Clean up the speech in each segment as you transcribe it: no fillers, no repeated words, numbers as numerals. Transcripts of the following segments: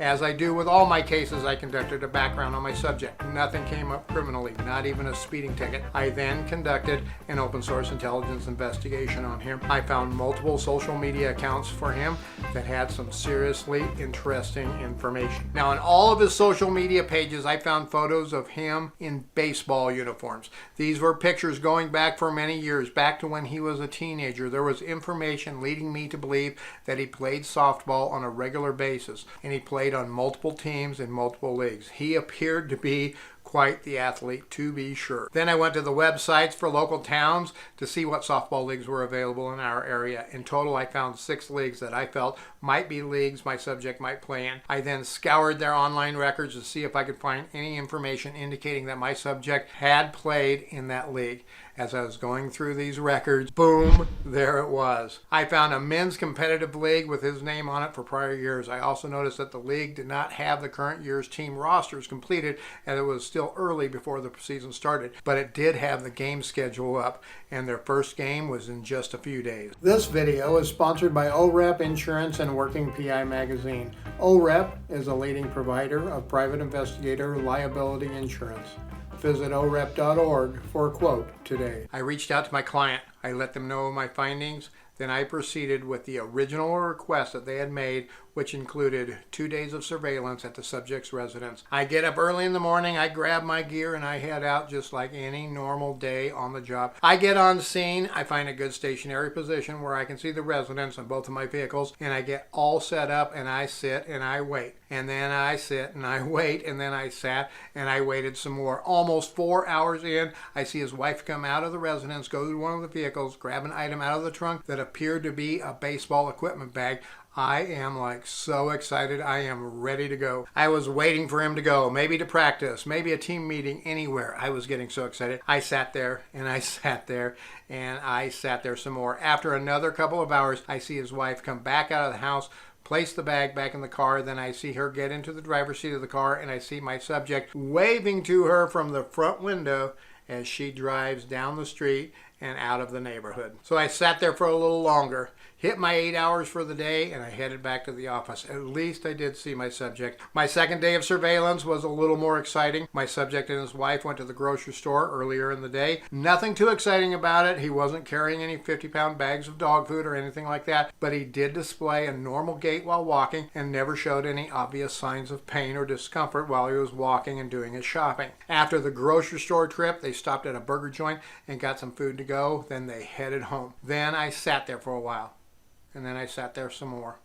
As I do with all my cases, I conducted a background on my subject. Nothing came up criminally, not even a speeding ticket. I then conducted an open source intelligence investigation on him. I found multiple social media accounts for him that had some seriously interesting information. Now, on all of his social media pages, I found photos of him in baseball uniforms. These were pictures going back for many years, back to when he was a teenager. There was information leading me to believe that he played softball on a regular basis, and he played on multiple teams in multiple leagues. He appeared to be quite the athlete, to be sure. Then I went to the websites for local towns to see what softball leagues were available in our area. In total, I found 6 leagues that I felt might be leagues my subject might play in. I then scoured their online records to see if I could find any information indicating that my subject had played in that league. As I was going through these records, boom, there it was. I found a men's competitive league with his name on it for prior years. I also noticed that the league did not have the current year's team rosters completed, as it was still early before the season started, but it did have the game schedule up, and their first game was in just a few days. This video is sponsored by OREP Insurance and Working PI Magazine. OREP is a leading provider of private investigator liability insurance. Visit orep.org for a quote today. I reached out to my client. I let them know my findings. Then I proceeded with the original request that they had made, which included 2 days of surveillance at the subject's residence. I get up early in the morning, I grab my gear, and I head out just like any normal day on the job. I get on scene, I find a good stationary position where I can see the residents on both of my vehicles, and I get all set up, and I sit and I wait. And then I sit and I wait, and then I sat and I waited some more. Almost 4 hours in, I see his wife come out of the residence, go to one of the vehicles, grab an item out of the trunk that appeared to be a baseball equipment bag. I am like so excited. I am ready to go. I was waiting for him to go, maybe to practice, maybe a team meeting, anywhere. I was getting so excited. I sat there and I sat there and I sat there some more. After another couple of hours, I see his wife come back out of the house, place the bag back in the car. Then I see her get into the driver's seat of the car, and I see my subject waving to her from the front window as she drives down the street and out of the neighborhood. So I sat there for a little longer, hit my 8 hours for the day, and I headed back to the office. At least I did see my subject. My second day of surveillance was a little more exciting. My subject and his wife went to the grocery store earlier in the day. Nothing too exciting about it. He wasn't carrying any 50-pound bags of dog food or anything like that, but he did display a normal gait while walking and never showed any obvious signs of pain or discomfort while he was walking and doing his shopping. After the grocery store trip, they stopped at a burger joint and got some food to go. Then they headed home. Then I sat there for a while. And then I sat there some more.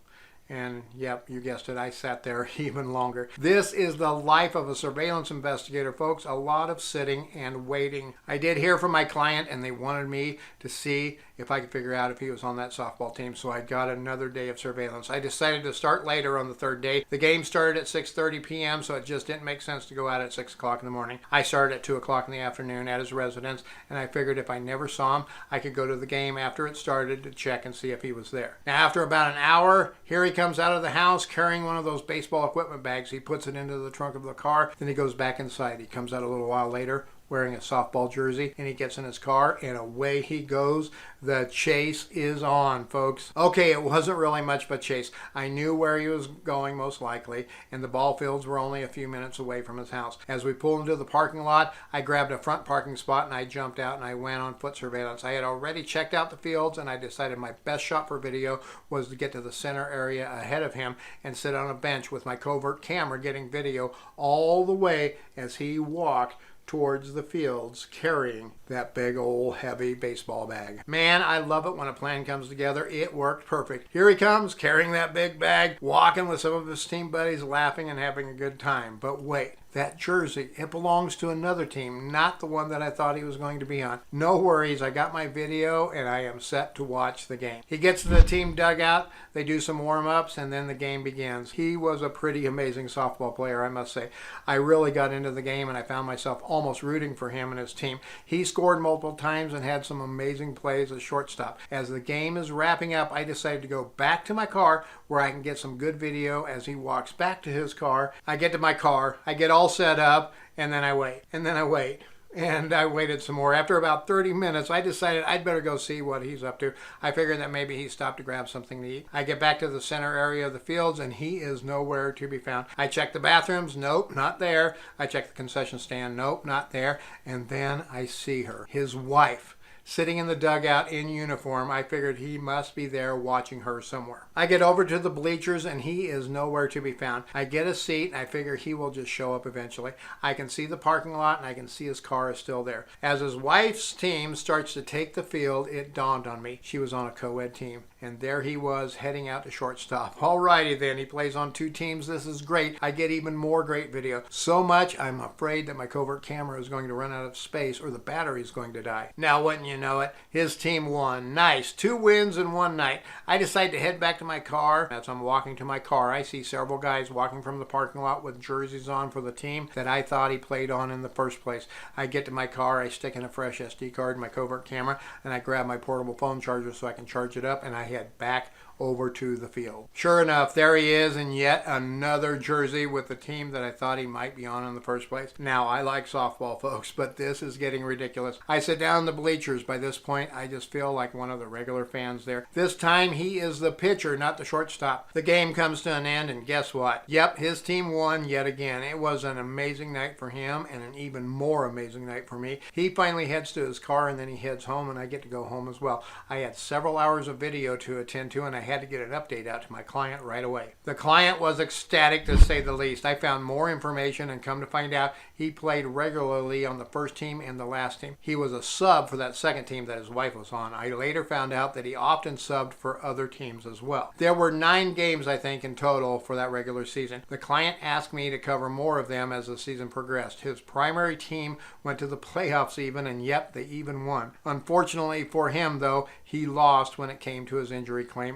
And yep, you guessed it, I sat there even longer. This is the life of a surveillance investigator, folks. A lot of sitting and waiting. I did hear from my client, and they wanted me to see if I could figure out if he was on that softball team. So I got another day of surveillance. I decided to start later on the third day. The game started at 6:30 p.m., so it just didn't make sense to go out at 6 o'clock in the morning. I started at 2 o'clock in the afternoon at his residence, and I figured if I never saw him, I could go to the game after it started to check and see if he was there. Now, after about an hour, here he comes out of the house carrying one of those baseball equipment bags. He puts it into the trunk of the car, then he goes back inside. He comes out a little while later wearing a softball jersey, and he gets in his car, and away he goes. The chase is on, folks. Okay, it wasn't really much of a chase. I knew where he was going most likely, and the ball fields were only a few minutes away from his house. As we pulled into the parking lot, I grabbed a front parking spot and I jumped out and I went on foot surveillance. I had already checked out the fields, and I decided my best shot for video was to get to the center area ahead of him and sit on a bench with my covert camera getting video all the way as he walked towards the fields carrying that big old heavy baseball bag. Man, I love it when a plan comes together. It worked perfect. Here he comes carrying that big bag, walking with some of his team buddies, laughing and having a good time. But wait, that jersey, it belongs to another team, not the one that I thought he was going to be on. No worries, I got my video and I am set to watch the game. He gets to the team dugout, they do some warm-ups, and then the game begins. He was a pretty amazing softball player, I must say. I really got into the game and I found myself almost rooting for him and his team. He scored multiple times and had some amazing plays as shortstop. As the game is wrapping up, I decided to go back to my car where I can get some good video as he walks back to his car. I get to my car, I get all set up, and then I wait, and then I wait, And I waited some more. After about 30 minutes, I decided I'd better go see what he's up to. I figured that maybe he stopped to grab something to eat. I get back to the center area of the fields, and he is nowhere to be found. I check the bathrooms. Nope, not there. I check the concession stand. Nope, not there. And then I see her, his wife, sitting in the dugout in uniform. I figured he must be there watching her somewhere. I get over to the bleachers and he is nowhere to be found. I get a seat and I figure he will just show up eventually. I can see the parking lot and I can see his car is still there. As his wife's team starts to take the field, it dawned on me she was on a co-ed team. And there he was heading out to shortstop. Alrighty then, he plays on 2 teams. This is great. I get even more great video. So much I'm afraid that my covert camera is going to run out of space or the battery is going to die. Now wouldn't you know it, his team won. Nice. 2 wins in one night. I decide to head back to my car. As I'm walking to my car, I see several guys walking from the parking lot with jerseys on for the team that I thought he played on in the first place. I get to my car, I stick in a fresh SD card in my covert camera, and I grab my portable phone charger so I can charge it up, and I head back over to the field. Sure enough, there he is in yet another jersey with the team that I thought he might be on in the first place. Now, I like softball, folks, but this is getting ridiculous. I sit down in the bleachers. By this point, I just feel like one of the regular fans there. This time, he is the pitcher, not the shortstop. The game comes to an end, and guess what? Yep, his team won yet again. It was an amazing night for him, and an even more amazing night for me. He finally heads to his car, and then he heads home, and I get to go home as well. I had several hours of video to attend to, and I had to get an update out to my client right away. The client was ecstatic, to say the least. I found more information and come to find out he played regularly on the first team and the last team. He was a sub for that second team that his wife was on. I later found out that he often subbed for other teams as well. There were 9 games, I think, in total for that regular season. The client asked me to cover more of them as the season progressed. His primary team went to the playoffs even, and yep, they even won. Unfortunately for him, though, he lost when it came to his injury claim.